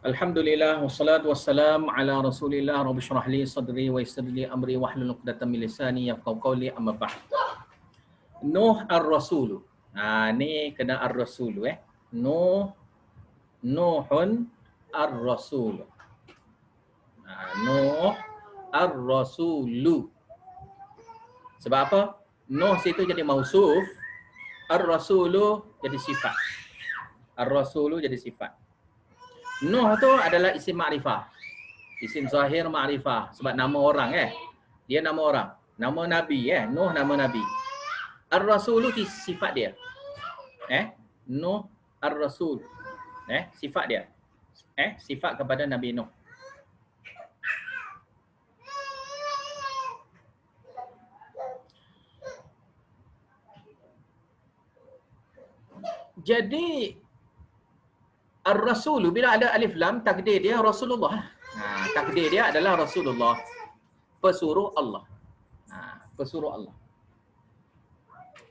Alhamdulillah wassalatu wassalam ala Rasulillah rabbi shrah li sadri wa yassir li amri wahlul 'uqdatam min lisani yafqahu qawli amma ba'd. Nuh ar-Rasul. Ni kena ar-Rasul Nuhun ar-Rasul. Nuh ar-Rasulu. Sebab apa? Nuh situ jadi mausuf, ar-Rasulu jadi sifat. Ar-Rasulu jadi sifat. Nuh tu adalah isim ma'rifah. Isim zahir ma'rifah. Sebab nama orang Dia nama orang. Nama Nabi Nuh nama Nabi. Ar-Rasulu sifat dia. Nuh Ar-Rasul. Sifat dia. Sifat kepada Nabi Nuh. Jadi Ar-Rasulu bila ada alif lam, takdir dia Rasulullah. Takdir dia adalah Rasulullah. Pesuruh Allah. Pesuruh Allah.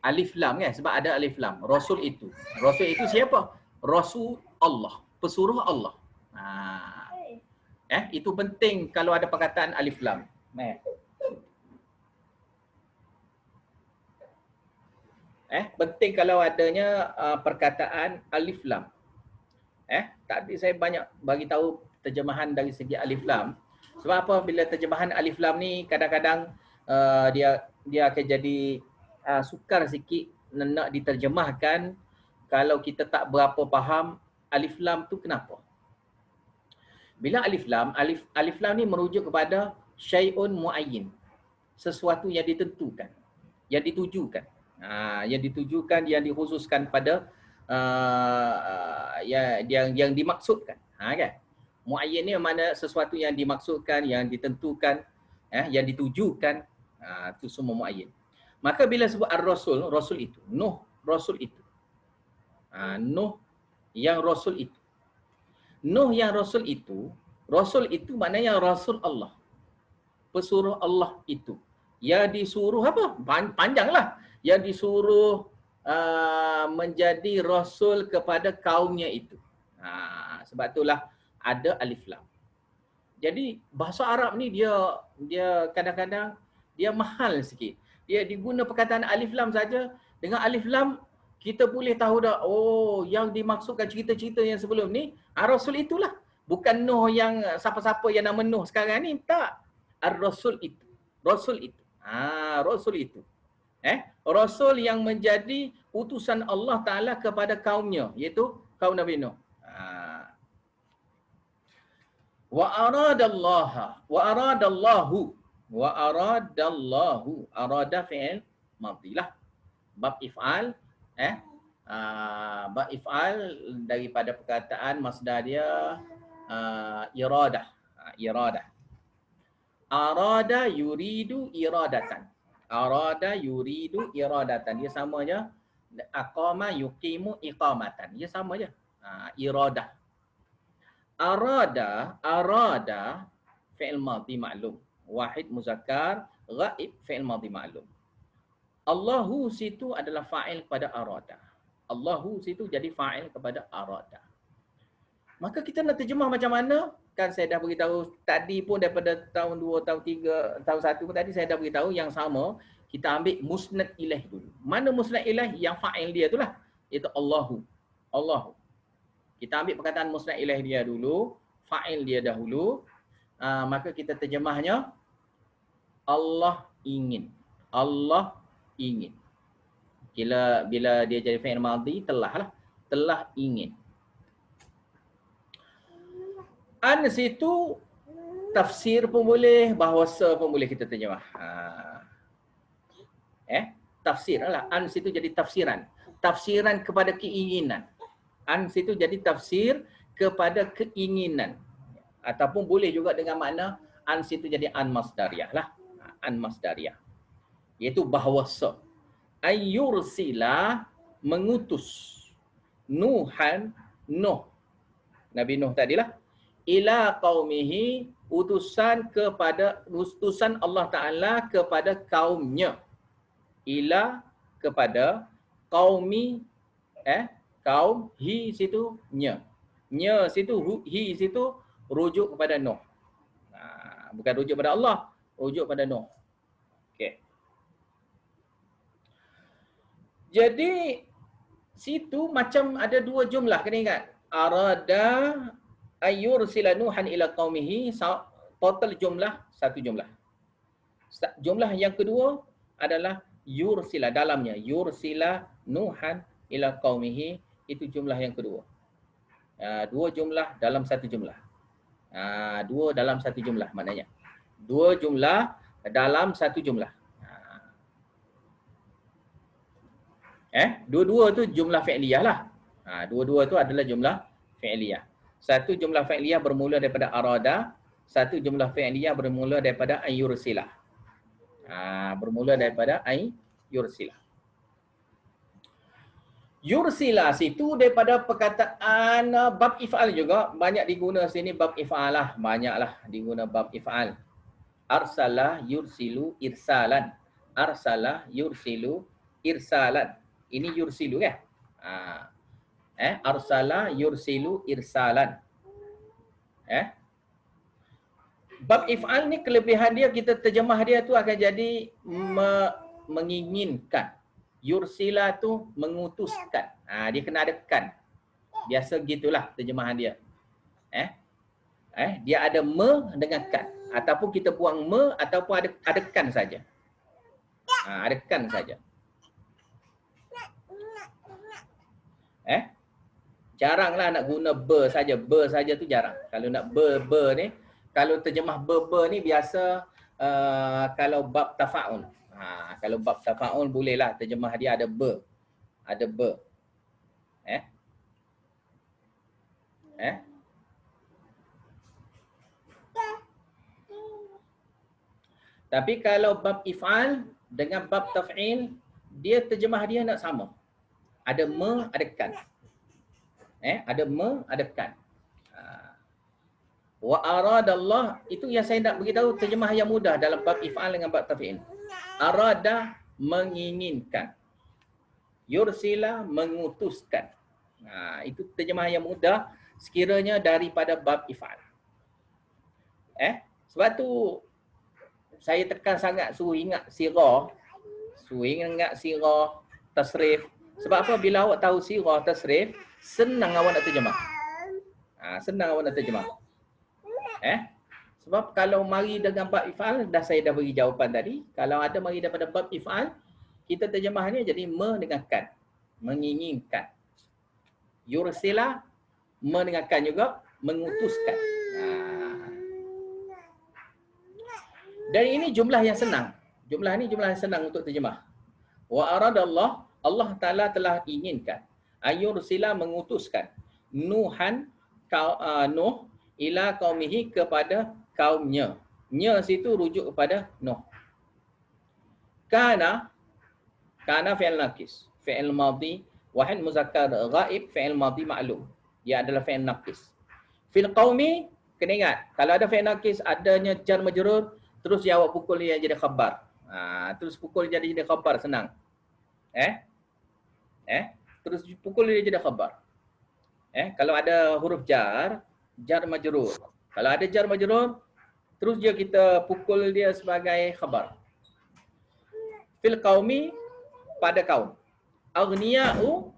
Alif lam sebab ada alif lam. Rasul itu. Rasul itu siapa? Rasul Allah. Pesuruh Allah. Itu penting kalau ada perkataan alif lam. Penting kalau adanya perkataan alif lam. Tadi saya banyak bagi tahu terjemahan dari segi alif lam. Sebab apa? Bila terjemahan alif lam ni kadang-kadang dia akan jadi sukar sikit nak diterjemahkan kalau kita tak berapa faham alif lam tu kenapa. Bila alif lam ni merujuk kepada syai'un muayyin. Sesuatu yang ditentukan, yang ditujukan. Yang dikhususkan pada yang dimaksudkan. Kan? Muayyin ni mana sesuatu yang dimaksudkan, yang ditentukan, yang ditujukan, itu semua muayyin. Maka bila sebut ar-Rasul, Rasul itu, Nuh, Rasul itu. Nuh yang Rasul itu. Nuh yang Rasul itu maknanya Rasul Allah. Pesuruh Allah itu. Yang disuruh apa? Panjanglah. Yang disuruh menjadi rasul kepada kaumnya itu. Sebab itulah ada alif lam. Jadi bahasa Arab ni dia kadang-kadang dia mahal sikit. Dia diguna perkataan alif lam saja. Dengan alif lam kita boleh tahu dah, yang dimaksudkan cerita-cerita yang sebelum ni rasul itulah. Bukan Nuh yang siapa-siapa yang nama Nuh sekarang ni, tak. Ar-Rasul itu. Rasul itu. Rasul itu. Rasul yang menjadi utusan Allah Ta'ala kepada kaumnya, iaitu kaum Nabi Nuh. Wa aradallahu. Arada fi'il madhilah. Bab if'al. Bab if'al daripada perkataan masdar dia iradah. Iradah. Arada yuridu iradatan. Arada yuridu iradatan. Dia sama je. Aqama yuqimu iqamatan. Dia sama je. Iradah. Arada fi'il madhi ma'lum. Wahid muzakkar, ghaib fi'il madhi ma'lum. Allahu situ adalah fa'il kepada arada. Allahu situ jadi fa'il kepada arada. Maka kita nak terjemah macam mana? Kan saya dah beritahu tadi pun daripada tahun 2, tahun 3, tahun 1 pun tadi saya dah beritahu yang sama. Kita ambil musnad ilaih dulu. Mana musnad ilaih? Yang fa'il dia itulah. Itu Allahu. Allahu. Kita ambil perkataan musnad ilaih dia dulu. Fa'il dia dahulu. Maka kita terjemahnya Allah ingin. Allah ingin. Bila dia jadi fi'il madhi, telah ingin. An situ tafsir pun boleh, bahasa pun boleh kita terjemah. Tafsir lah. An situ jadi tafsiran. Tafsiran kepada keinginan. An situ jadi tafsir kepada keinginan. Ataupun boleh juga dengan makna an situ jadi an masdariyah lah. An masdariyah. Iaitu bahawasa. Ayyursila mengutus. Nuhan, Nuh. Nabi Nuh tadilah. Ila qaumihi, utusan Allah Ta'ala kepada kaumnya. Ila kepada qaumi, kaum, hi situ nya. Nya situ, hi situ rujuk kepada Nuh. Bukan rujuk pada Allah, rujuk pada Nuh. Okey. Jadi situ macam ada dua jumlah, kena ingat. Arada ayyursila nuhan ila qaumihi, total jumlah satu jumlah. Jumlah yang kedua adalah yursila, dalamnya yursila nuhan ila qaumihi, itu jumlah yang kedua. Dua jumlah dalam satu jumlah. Dua dalam satu jumlah maknanya. Dua jumlah dalam satu jumlah. Dua-dua tu jumlah fi'liyah lah. Dua-dua tu adalah jumlah fi'liyah. Satu jumlah fi'liyah bermula daripada arada, satu jumlah fi'liyah bermula daripada ayyursila. Bermula daripada ayyursila. Yursila situ daripada perkataan bab if'al juga, banyak diguna sini bab if'al lah, banyaklah diguna bab if'al. Arsala yursilu irsalan. Arsala yursilu irsalan. Ini yursilu kan? Arsala yursilu irsalan. Bab if'al ni kelebihan dia, kita terjemah dia tu akan jadi menginginkan. Yursila tu mengutuskan. Dia kena ada kan. Biasa gitulah terjemahan dia. Dia ada me dengan kan. Ataupun kita buang me ataupun ada kan saja. Ada kan saja. Jaranglah nak guna ber saja. Ber saja tu jarang. Kalau nak ber ni, kalau terjemah ber ni biasa kalau bab tafa'ul. Kalau bab tafa'ul bolehlah terjemah dia ada ber. Ada ber. Tapi kalau bab if'al dengan bab taf'il, dia terjemah dia nak sama. Ada me, ada kan. Ada me, ada kan. Wa aradallah, itu yang saya nak beritahu terjemah yang mudah dalam bab if'al dengan bab taf'il. Arada menginginkan. Yursila mengutuskan. Itu terjemah yang mudah sekiranya daripada bab if'al. Sebab tu saya tekan sangat suruh ingat sirah. Suruh ingat sirah, tasrif. Sebab apa? Bila awak tahu sirah, tasrif, senang awak nak terjemah. Senang awak nak terjemah. Sebab kalau mari dengan bab if'al, saya dah bagi jawapan tadi. Kalau ada mari daripada bab if'al, kita terjemahnya jadi me dengan kan. Menginginkan. Yursila, me dengan kan juga, mengutuskan. Dan ini jumlah yang senang. Jumlah ni jumlah yang senang untuk terjemah. Wa aradallah, Allah Ta'ala telah inginkan. Ayyursila mengutuskan. Nuhan, Nuh, ila qaumihi kepada kaumnya. Nya situ rujuk kepada Nuh. Kana fi'il naqis, fi'il madhi, wahid muzakkar ghaib, fi'il madhi ma'lum. Dia adalah fi'il naqis. Fil qaumi, kena ingat, kalau ada fi'il naqis adanya jar majrur, terus dia awak pukul dia jadi khabar. Terus pukul jadi khabar, senang. Terus pukul dia jadi khabar. Kalau ada huruf jar majrur. Kalau ada jar majrur, terus dia kita pukul dia sebagai khabar. Fil qaumi, pada kaum. Aghniya'u,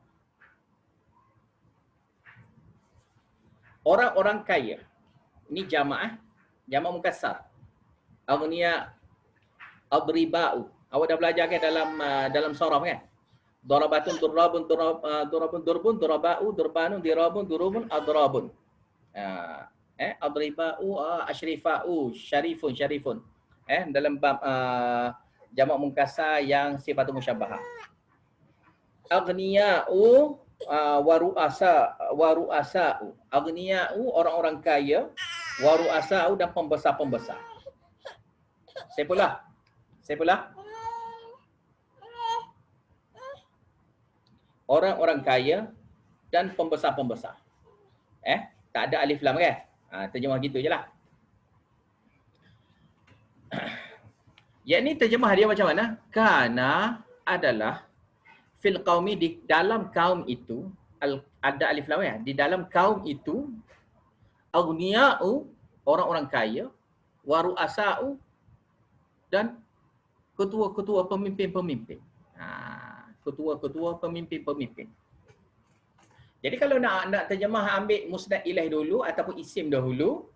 orang-orang kaya. Ini jamak mukassar. Aghniya, adriba'u. Awak dah belajar kan dalam saraf kan? Darabatun, durabun, durbun, duraba'u, durbanun, dirabun, durubun, adrabun. Adriba'u, ashrifa'u, syarifun. Dalam bab jamak mukassar yang sifat musyabbahah. Aghniya'u waru'asa'u. Aghniya'u, orang-orang kaya, waru'asa'u, dan pembesar-pembesar. Saya pula. Orang-orang kaya dan pembesar-pembesar. Tak ada alif lam kan? Terjemah gitu je lah. Yang ni terjemah dia macam mana? Kana adalah fil qaumi, di dalam kaum itu, ada alif lam ya. Di dalam kaum itu aghniya'u, orang-orang kaya, wa ru'asa'u, dan ketua-ketua pemimpin-pemimpin. Ketua-ketua pemimpin-pemimpin. Jadi kalau nak terjemah ambil musnad ilaih dulu ataupun isim dahulu,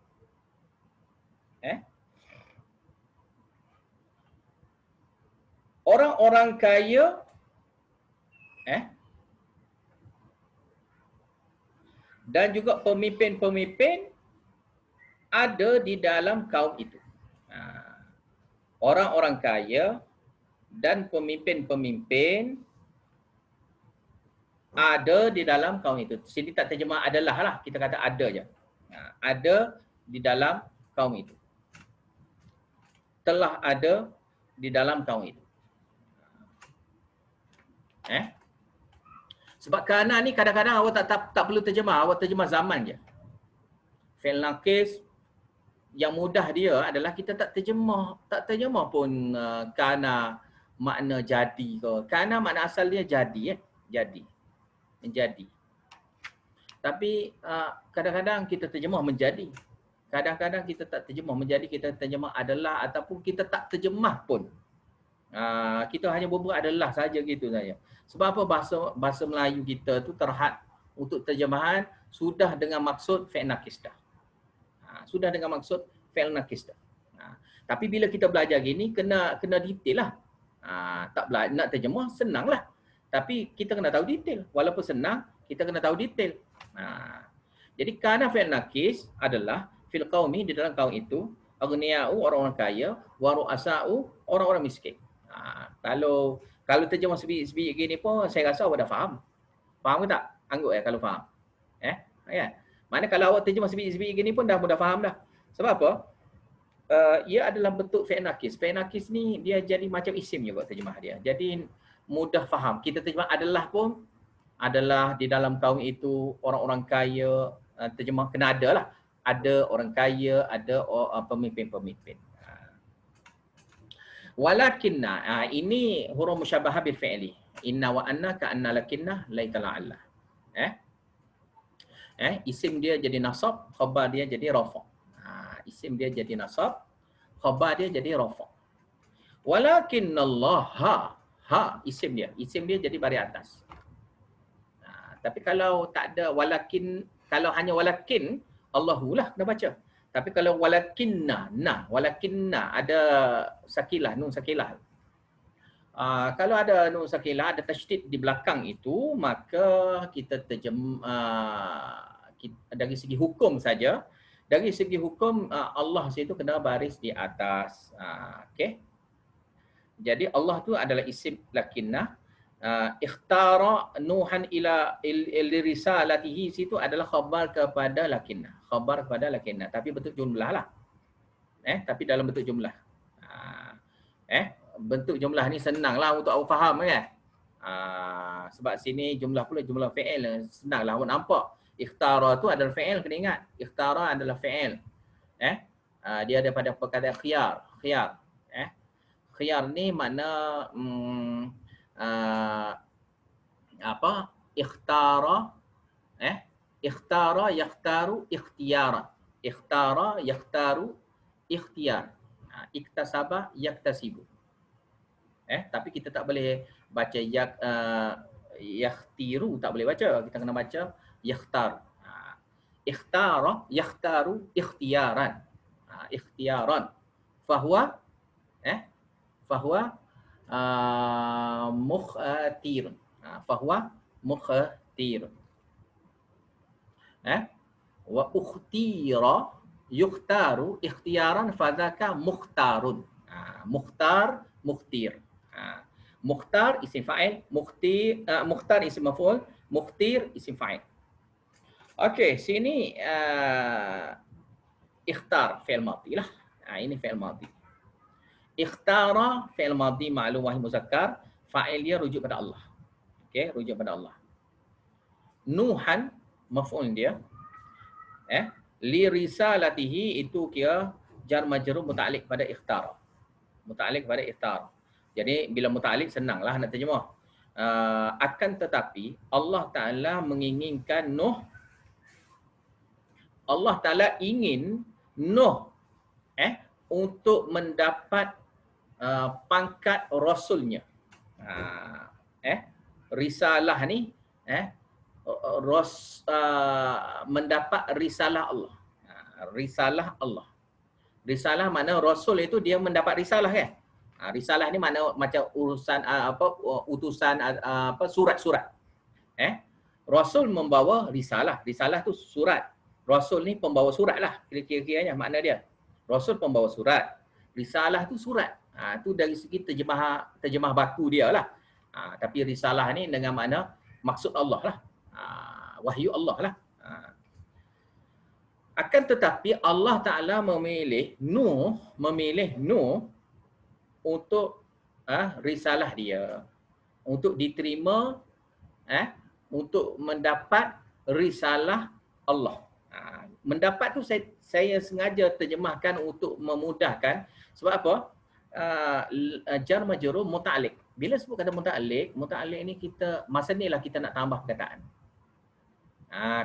orang-orang kaya dan juga pemimpin-pemimpin ada di dalam kaum itu. Orang-orang kaya dan pemimpin-pemimpin ada di dalam kaum itu. Sini tak terjemah adalah lah, kita kata ada je. Ada di dalam kaum itu. Telah ada di dalam kaum itu. Sebab kana ni kadang-kadang awak tak perlu terjemah, awak terjemah zaman je. Fi'il naqis yang mudah dia adalah kita tak terjemah pun kana makna jadi ke. Kana makna asal dia jadi jadi. Menjadi. Tapi kadang-kadang kita terjemah menjadi. Kadang-kadang kita tak terjemah menjadi, kita terjemah adalah, ataupun kita tak terjemah pun. Kita hanya berbuat adalah saja gitu saja. Sebab apa bahasa Melayu kita tu terhad untuk terjemahan sudah dengan maksud fi'il naqis dah. Sudah dengan maksud fi'il naqis dah. Tapi bila kita belajar gini kena detail lah. Tak belajar nak terjemah senanglah. Tapi kita kena tahu detail. Walaupun senang, kita kena tahu detail. Jadi kana fi'il naqis adalah fil qaumi, di dalam kaum itu, aghniya'u, orang-orang kaya, wa ru'asa'u, orang-orang miskin. Kalau terjemah sebiji-sebiji gini pun saya rasa awak dah faham. Faham ke tak? Angguk kalau faham. Ya. Mana kalau awak terjemah sebiji-sebiji gini pun dah mudah faham dah. Sebab apa? Ia adalah bentuk fi'il naqis. Fi'il naqis ni dia jadi macam isim juga terjemah dia. Jadi mudah faham. Kita terjemah adalah pun, adalah di dalam kaum itu orang-orang kaya, terjemah kena ada lah. Ada orang kaya, ada pemimpin-pemimpin. Walakinna, ini huruf musyabahah bil fi'li. Inna wa anna ka anna lakinna laita la'alla. Isim dia jadi nasab, khabar dia jadi rafa'. Isim dia jadi nasab, khabar dia jadi rafa'. Walakinnallaha, isim dia jadi baris atas. Tapi kalau tak ada walakin, kalau hanya walakin, Allahu lah kena baca. Tapi kalau walakinna, walakinna ada sakilah, nun sakilah. Kalau ada nun sakilah, ada tasydid di belakang itu, maka kita dari segi hukum saja, dari segi hukum Allah situ kena baris di atas. Okey. Jadi Allah tu adalah isim lakinnah. Ikhtara Nuhan ila risalatihi, situ adalah khabar kepada lakinnah. Khabar kepada lakinnah. Tapi bentuk jumlah lah. Tapi dalam bentuk jumlah. Bentuk jumlah ni senanglah untuk awak faham kan. Sebab sini jumlah pula jumlah fi'il. Senanglah awak nampak. Ikhtara tu adalah fi'il, kena ingat. Ikhtara adalah fi'il. Dia daripada perkataan khiyar. Khiyar ni makna ikhtara, ikhtara yakhtaru ikhtiyara. Ikhtara yakhtaru ikhtiyar. Iktasaba yaktasibu. Tapi kita tak boleh baca yakhtiru, tak boleh baca. Kita kena baca yakhtar. Ikhtara yakhtaru ikhtiyaran. Ikhtiyaran. Fahuwa mukhtir. Fahuwa mukhtir. Wa ukhtira yukhtaru ikhtiyaran fadzaka mukhtarun. Mukhtar, mukhtir. Mukhtar isim fa'il, mukhtar isim maf'ul, mukhtir isim fa'il. Okey, sini ikhtar fi'il madhi lah. Ini fi'il madhi. Ikhtara fi'il madhi ma'lum wahid muzakkar, fa'il dia rujuk pada Allah. Okey, rujuk pada Allah. Nuhan maf'ul dia. Li risalatihi itu kira jar majrur muta'alliq pada ikhtara. Muta'alliq pada ikhtara. Jadi bila muta'alliq senanglah nak terjemah. Akan tetapi Allah Ta'ala menginginkan Allah Ta'ala ingin Nuh untuk mendapat pangkat rasulnya. Risalah ni mendapat risalah Allah. Risalah Allah. Risalah mana rasul itu dia mendapat risalah kan? Risalah ni mana macam urusan utusan surat-surat. Rasul membawa risalah. Risalah tu surat. Rasul ni pembawa surat lah kira-kiranya makna dia. Rasul pembawa surat. Risalah tu surat. Tu dari segi terjemah baku dia lah. Tapi risalah ni dengan makna maksud Allah lah. Wahyu Allah lah. Akan tetapi Allah Ta'ala memilih Nuh untuk risalah dia. Untuk diterima, untuk mendapat risalah Allah. Mendapat tu saya sengaja terjemahkan untuk memudahkan. Sebab apa? Jar majrur muta'alliq. Bila sebut kata muta'alliq ni kita masa ni lah kita nak tambah perkataan.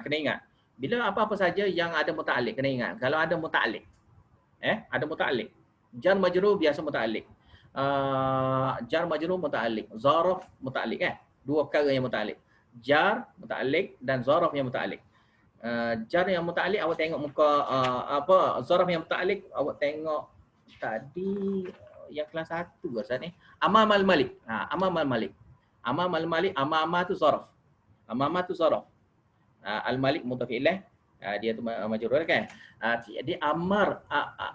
Kena ingat. Bila apa-apa saja yang ada muta'alliq kena ingat. Kalau ada muta'alliq. Ada muta'alliq. Jar majrur biasa muta'alliq. Jar majrur muta'alliq. Zaraf muta'alliq Dua perkara yang muta'alliq. Jar muta'alliq dan zaraf yang muta'alliq. Jar yang muta'alliq awak tengok muka zaraf yang muta'alliq awak tengok tadi yang kelas 1 rasa ni. Amamal Malik. Amamal Malik. Amamal Malik, amama tu zaraf. Amama tu zaraf. Al-Malik mudhaf ilaih. Dia tu majrur kan. Jadi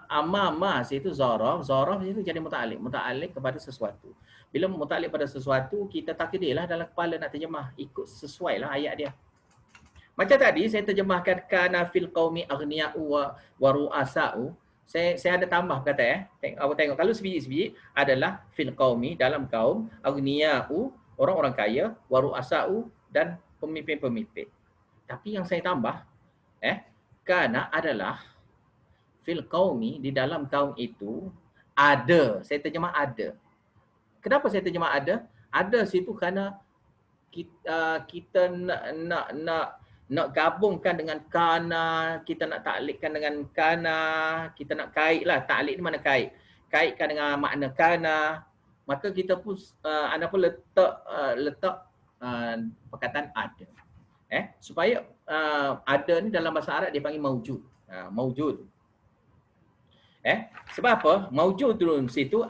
amama situ zaraf, zaraf itu jadi muta'alliq. Muta'alliq kepada sesuatu. Bila muta'alliq pada sesuatu, kita takdirlah dalam kepala nak terjemah ikut sesuai lah ayat dia. Macam tadi saya terjemahkan kana fil qaumi aghniya'u wa ru'asa'u. Saya ada tambah kata awak tengok kalau sebiji-sebiji adalah fil qaumi dalam kaum, aghniya'u orang-orang kaya, wa ru'asa'u dan pemimpin-pemimpin. Tapi yang saya tambah kana adalah fil qaumi di dalam kaum itu ada. Saya terjemah ada. Kenapa saya terjemah ada? Ada situ kerana kita nak gabungkan dengan kana, kita nak taklikkan dengan kana, kita nak kaitlah. Taklik ni mana kait? Kaitkan dengan makna kana. Maka kita pun anda pun letak perkataan ada. Supaya ada ni dalam bahasa Arab dia panggil maujud. Maujud. Sebab apa? Maujud dulu situ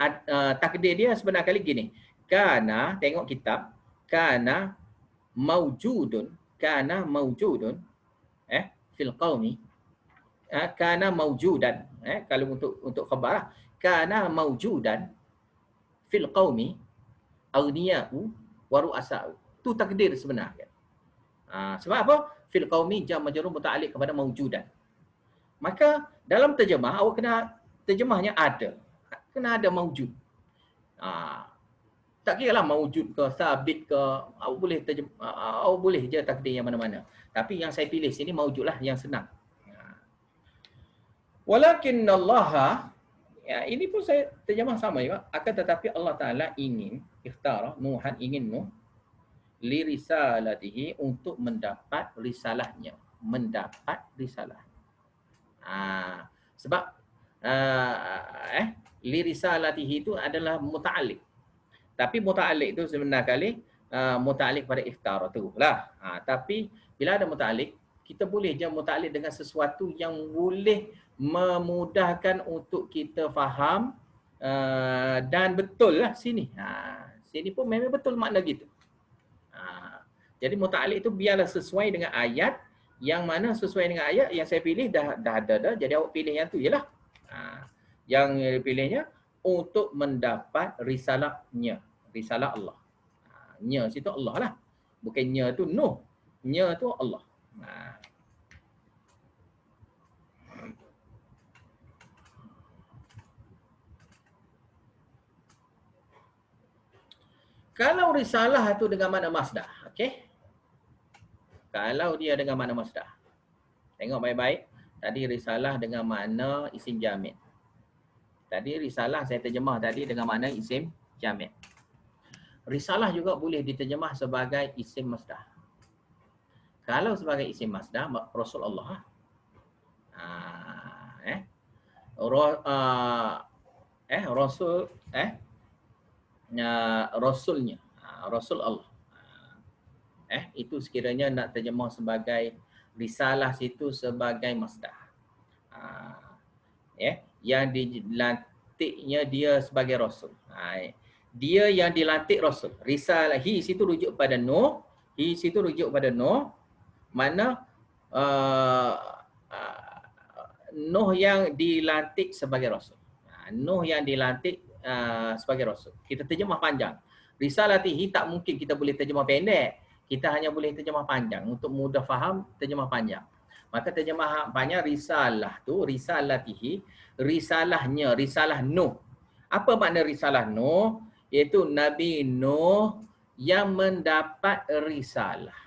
takdir dia sebenarnya kali gini. Kana, tengok kitab, kana maujudun fil qaumi, kana maujudan, kalau untuk khabar kana maujudan fil qaumi aghniya'u wa ru'asa'u. Tu takdir sebenarnya. Sebab apa? Fil qaumi jar majrur muta'alliq kepada maujudan. Maka dalam terjemah awak kena terjemahnya ada. Kena ada maujud. Tak kira lah maujud ke, sabit ke, awak boleh je takdir yang mana-mana. Tapi yang saya pilih sini maujud lah yang senang. Walakin Allah, ini pun saya terjemah sama juga. Akan tetapi Allah Ta'ala ingin, ikhtara, Nuhan ingin Nuh, li risalatihi untuk mendapat risalahnya. Mendapat risalah. Sebab li risalatihi itu adalah muta'alliq. Tapi muta'alliq itu sebenarnya kali muta'alliq pada ikhtara tu lah. Tapi bila ada muta'alliq, kita boleh je muta'alliq dengan sesuatu yang boleh memudahkan untuk kita faham dan betul lah sini. Sini pun memang betul makna gitu. Jadi muta'alliq itu biarlah sesuai dengan ayat, yang mana sesuai dengan ayat yang saya pilih dah ada. Jadi awak pilih yang tu jelah. Yang pilihnya untuk mendapat risalahnya, risalah Allah. Nya situ Allah lah. Bukan nya tu Nuh. Nya tu Allah. Kalau risalah tu dengan makna masdar, okey? Kalau dia dengan makna masdar. Tengok baik-baik. Tadi risalah dengan makna isim jamid. Tadi risalah saya terjemah tadi dengan makna isim jamid. Risalah juga boleh diterjemah sebagai isim masdar. Kalau sebagai isim masdar, Rasul Allah. Ro, Rasul, Rasulnya, Rasul Allah. Itu sekiranya nak terjemah sebagai risalah situ sebagai masdar. Yang dilantiknya dia sebagai Rasul. Dia yang dilantik Rasul. Risalah, he situ rujuk pada Nuh. He situ rujuk pada Nuh. Mana Nuh yang dilantik sebagai Rasul. Nuh yang dilantik sebagai Rasul. Kita terjemah panjang. Risalatihi tak mungkin kita boleh terjemah pendek. Kita hanya boleh terjemah panjang. Untuk mudah faham, terjemah panjang. Maka terjemah panjang risalah tu, risalatihi, risalahnya, risalah Nuh. Apa makna risalah Nuh? Iaitu Nabi Nuh yang mendapat risalah.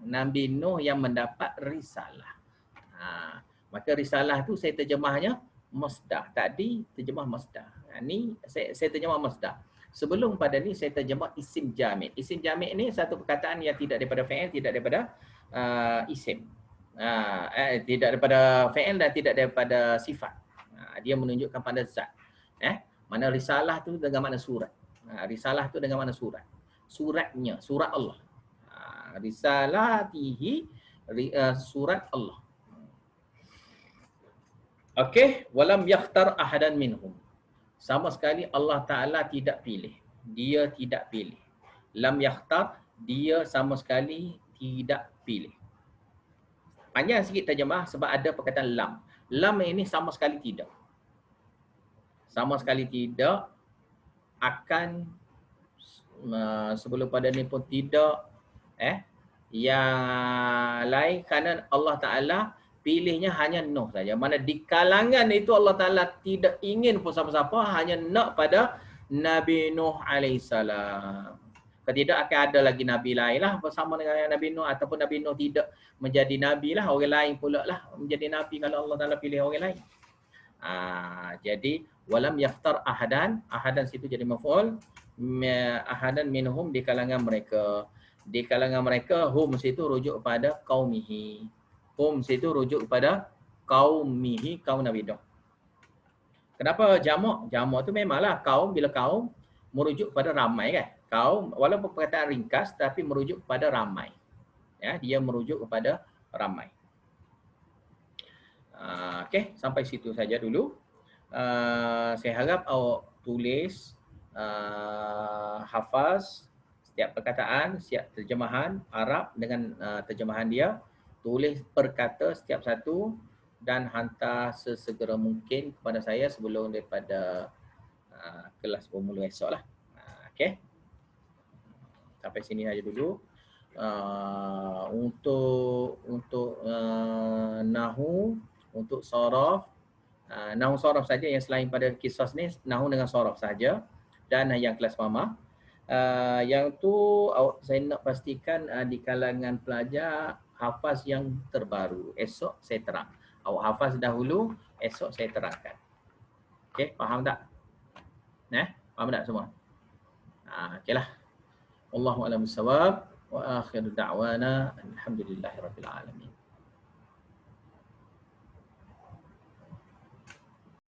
Nabi Nuh yang mendapat risalah. Maka risalah tu saya terjemahnya masdar. Tadi terjemah masdar. Ni saya terjemah masdar. Sebelum pada ni saya terjemah isim jamid. Isim jamid ni satu perkataan yang tidak daripada fi'il, tidak daripada isim. Tidak daripada fi'il dan tidak daripada sifat. Dia menunjukkan pada zat. Mana risalah tu dengan makna surat. Risalah tu dengan makna surat. Suratnya, surat Allah. Risalatihi, surat Allah. Okey, walam yakhtar ahadan minhum. Sama sekali Allah Ta'ala tidak pilih. Dia tidak pilih. Lam yakhtar, dia sama sekali tidak pilih. Panjang sikit terjemah sebab ada perkataan lam. Lam ini sama sekali tidak. Sama sekali tidak akan, sebelum pada ni pun tidak. Yang lain kerana Allah Ta'ala pilihnya hanya Nuh saja. Mana di kalangan itu Allah Ta'ala tidak ingin pun siapa-siapa, hanya nak pada Nabi Nuh alaihissalam. Tidak akan ada lagi Nabi lain lah bersama dengan Nabi Nuh, ataupun Nabi Nuh tidak menjadi Nabi lah, orang lain pula lah menjadi Nabi kalau Allah Ta'ala pilih orang lain. Jadi walam yakhtar ahadan, ahadan situ jadi maf'ul, ahadan minhum di kalangan mereka. Di kalangan mereka, hum situ rujuk pada qaumihi. Hum situ rujuk kepada qaumihi, kaum Nabi Nuh. Kenapa jamak? Jamak tu memanglah kaum, bila kaum merujuk kepada ramai kan. Kaum walaupun perkataan ringkas tapi merujuk kepada ramai. Dia merujuk kepada ramai. Okey, sampai situ saja dulu. Saya harap awak tulis, hafaz setiap perkataan, setiap terjemahan Arab dengan terjemahan dia. Tulis perkata setiap satu dan hantar sesegera mungkin kepada saya sebelum daripada kelas bermula esok lah. Okey. Sampai sini saja dulu. Untuk nahu, untuk sorof, nahu sorof saja yang selain pada kisah ni, nahu dengan sorof saja. Dan yang kelas mama. Yang tu saya nak pastikan di kalangan pelajar hafaz yang terbaru. Esok saya terang. Awak hafaz dahulu, esok saya terangkan. Okey, faham tak? Faham tak semua? Okeylah. Wallahu a'lam bissawab wa akhiru da'wana alhamdulillahirabbil alamin.